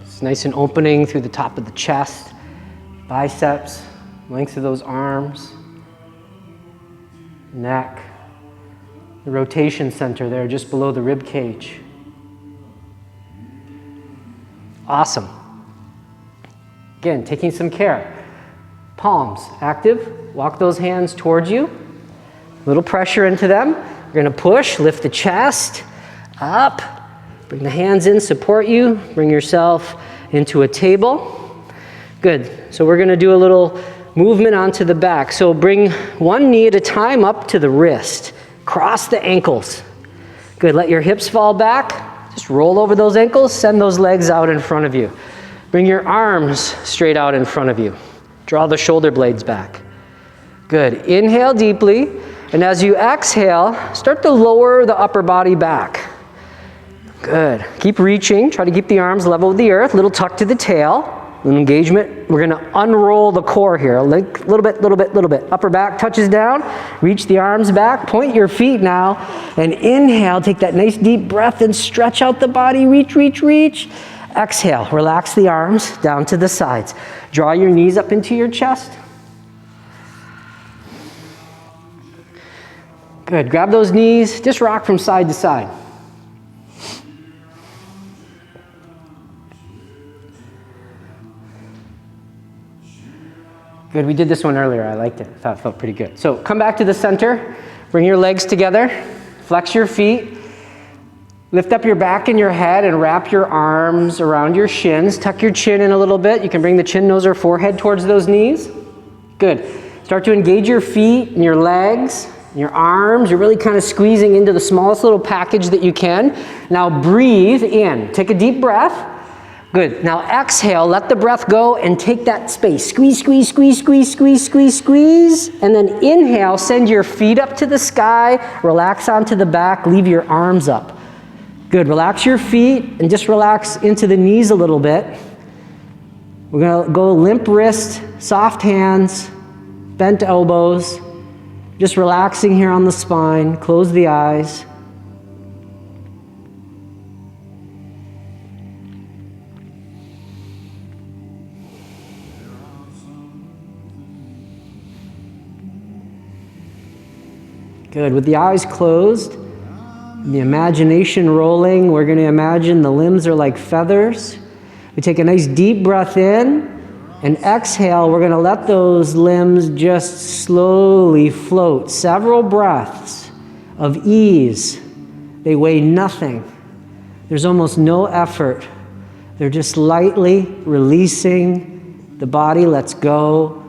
It's nice and opening through the top of the chest, biceps, length of those arms, neck. The rotation center there just below the rib cage. Awesome. Again, taking some care. Palms active. Walk those hands towards you. A little pressure into them. We're going to push, lift the chest up. Bring the hands in, support you. Bring yourself into a table. Good. So we're going to do a little movement onto the back. So bring one knee at a time up to the wrist. Cross the ankles. Good, let your hips fall back. Just roll over those ankles, send those legs out in front of you. Bring your arms straight out in front of you. Draw the shoulder blades back. Good, inhale deeply, and as you exhale, start to lower the upper body back. Good, keep reaching, try to keep the arms level with the earth, little tuck to the tail. An engagement. We're going to unroll the core here. Like little bit. Upper back touches down. Reach the arms back. Point your feet now. And inhale. Take that nice deep breath and stretch out the body. Reach. Exhale. Relax the arms down to the sides. Draw your knees up into your chest. Good. Grab those knees. Just rock from side to side. Good, we did this one earlier. I liked it. I thought it felt pretty good. So come back to the center. Bring your legs together. Flex your feet. Lift up your back and your head and wrap your arms around your shins. Tuck your chin in a little bit. You can bring the chin, nose, or forehead towards those knees. Good. Start to engage your feet and your legs, and your arms. You're really kind of squeezing into the smallest little package that you can. Now breathe in. Take a deep breath. Good. Now exhale, let the breath go and take that space. Squeeze. And then inhale, send your feet up to the sky, relax onto the back, leave your arms up. Good. Relax your feet and just relax into the knees a little bit. We're going to go limp wrist, soft hands, bent elbows. Just relaxing here on the spine. Close the eyes. Good. With the eyes closed, the imagination rolling, we're going to imagine the limbs are like feathers. We take a nice deep breath in, and exhale, we're going to let those limbs just slowly float. Several breaths of ease. They weigh nothing. There's almost no effort. They're just lightly releasing. The body lets go.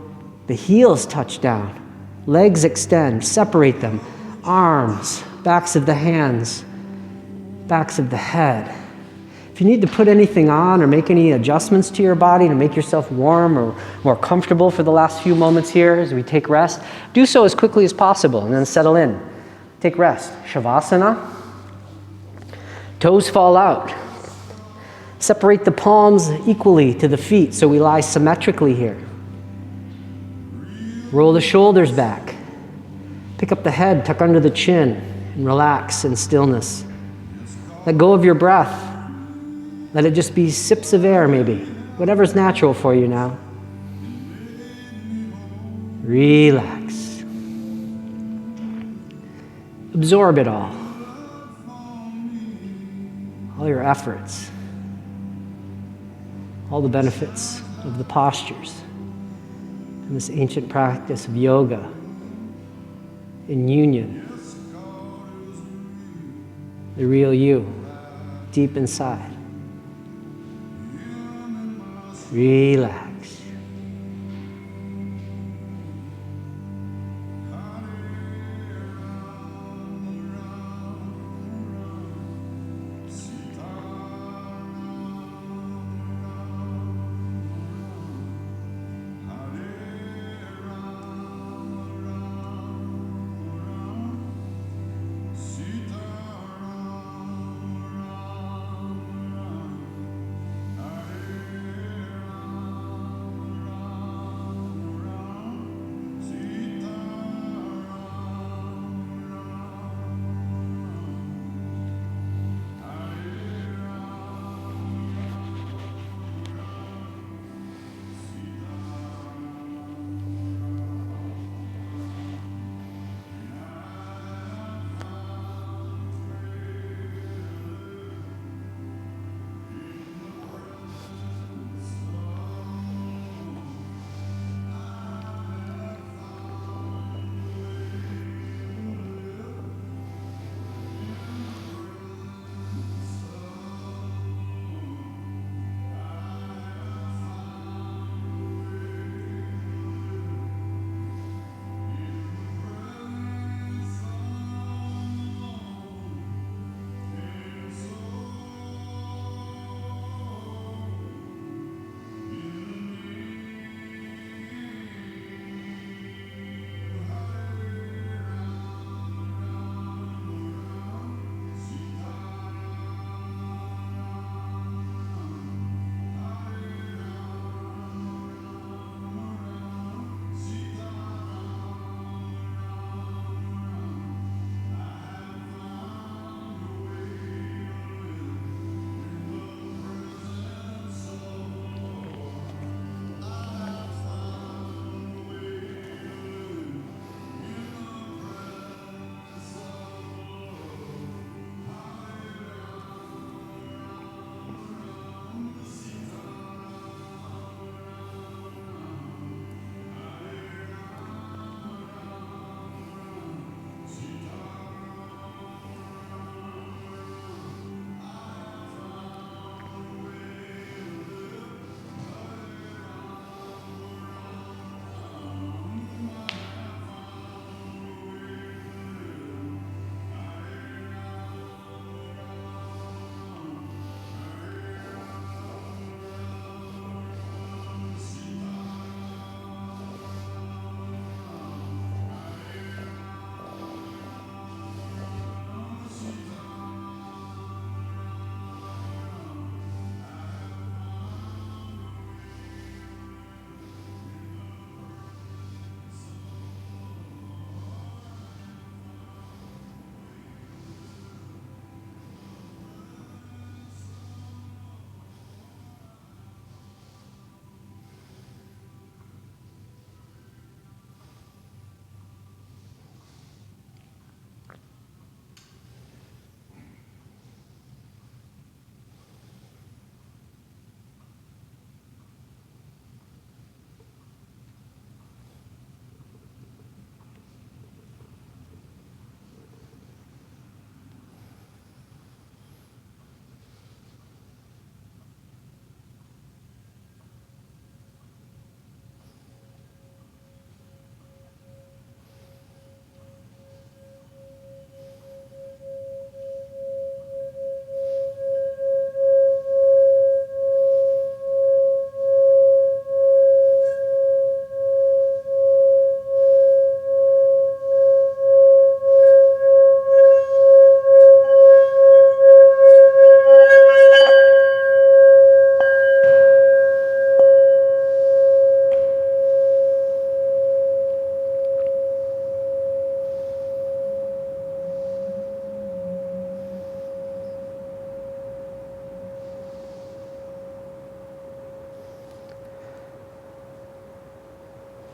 The heels touch down. Legs extend. Separate them. Arms, backs of the hands, backs of the head. If you need to put anything on or make any adjustments to your body to make yourself warm or more comfortable for the last few moments here as we take rest, do so as quickly as possible and then settle in. Take rest. Savasana. Toes fall out. Separate the palms equally to the feet so we lie symmetrically here. Roll the shoulders back. Pick up the head, tuck under the chin, and relax in stillness. Let go of your breath. Let it just be sips of air, maybe. Whatever's natural for you now. Relax. Absorb it all. All your efforts. All the benefits of the postures and this ancient practice of yoga in union. The real you, deep inside. Relax.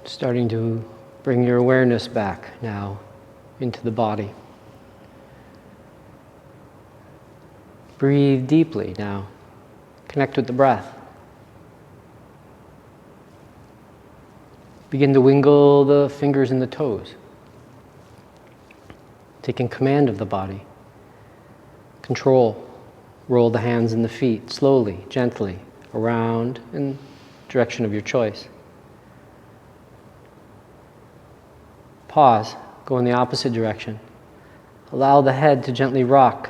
Starting to bring your awareness back now into the body. Breathe deeply now. Connect with the breath. Begin to wiggle the fingers and the toes. Taking command of the body. Control. Roll the hands and the feet slowly, gently, around and direction of your choice. Pause, go in the opposite direction. Allow the head to gently rock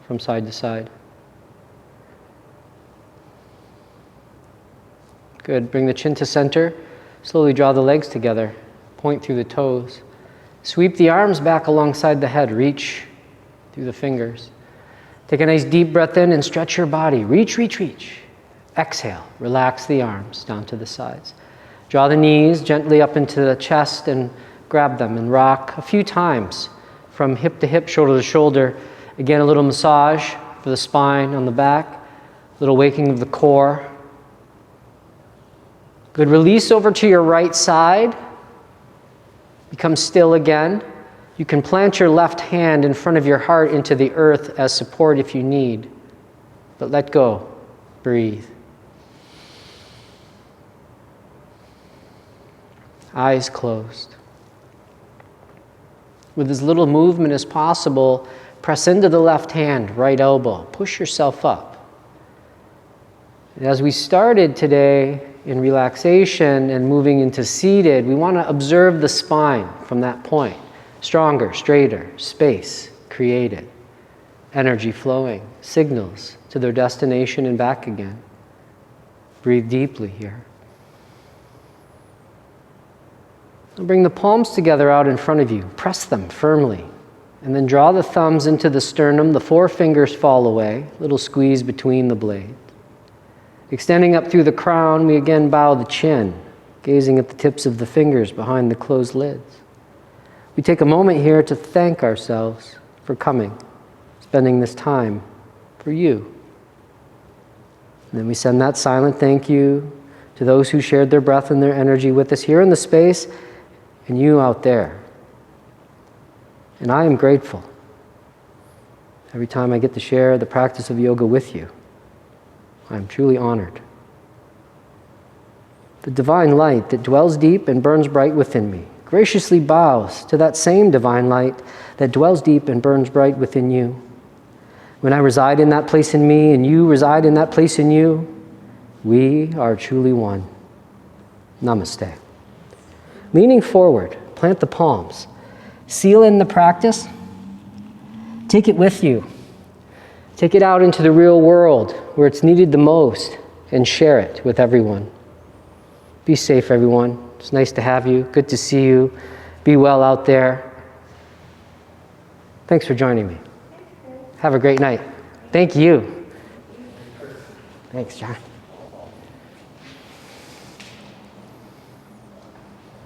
from side to side. Good, bring the chin to center. Slowly draw the legs together. Point through the toes. Sweep the arms back alongside the head. Reach through the fingers. Take a nice deep breath in and stretch your body. Reach, reach, reach. Exhale, relax the arms down to the sides. Draw the knees gently up into the chest and grab them and rock a few times from hip to hip, shoulder to shoulder. Again, a little massage for the spine on the back, a little waking of the core. Good, release over to your right side. Become still again. You can plant your left hand in front of your heart into the earth as support if you need, but let go, breathe. Eyes closed. With as little movement as possible, press into the left hand, right elbow. Push yourself up. And as we started today in relaxation and moving into seated, we want to observe the spine from that point. Stronger, straighter, space created, energy flowing, signals to their destination and back again. Breathe deeply here. And bring the palms together out in front of you. Press them firmly. And then draw the thumbs into the sternum. The four fingers fall away. Little squeeze between the blades. Extending up through the crown, we again bow the chin, gazing at the tips of the fingers behind the closed lids. We take a moment here to thank ourselves for coming, spending this time for you. And then we send that silent thank you to those who shared their breath and their energy with us here in the space, and you out there. And I am grateful every time I get to share the practice of yoga with you. I am truly honored. The divine light that dwells deep and burns bright within me graciously bows to that same divine light that dwells deep and burns bright within you. When I reside in that place in me and you reside in that place in you, we are truly one. Namaste. Leaning forward, plant the palms. Seal in the practice. Take it with you. Take it out into the real world where it's needed the most and share it with everyone. Be safe, everyone. It's nice to have you. Good to see you. Be well out there. Thanks for joining me. Have a great night. Thank you. Thanks, John.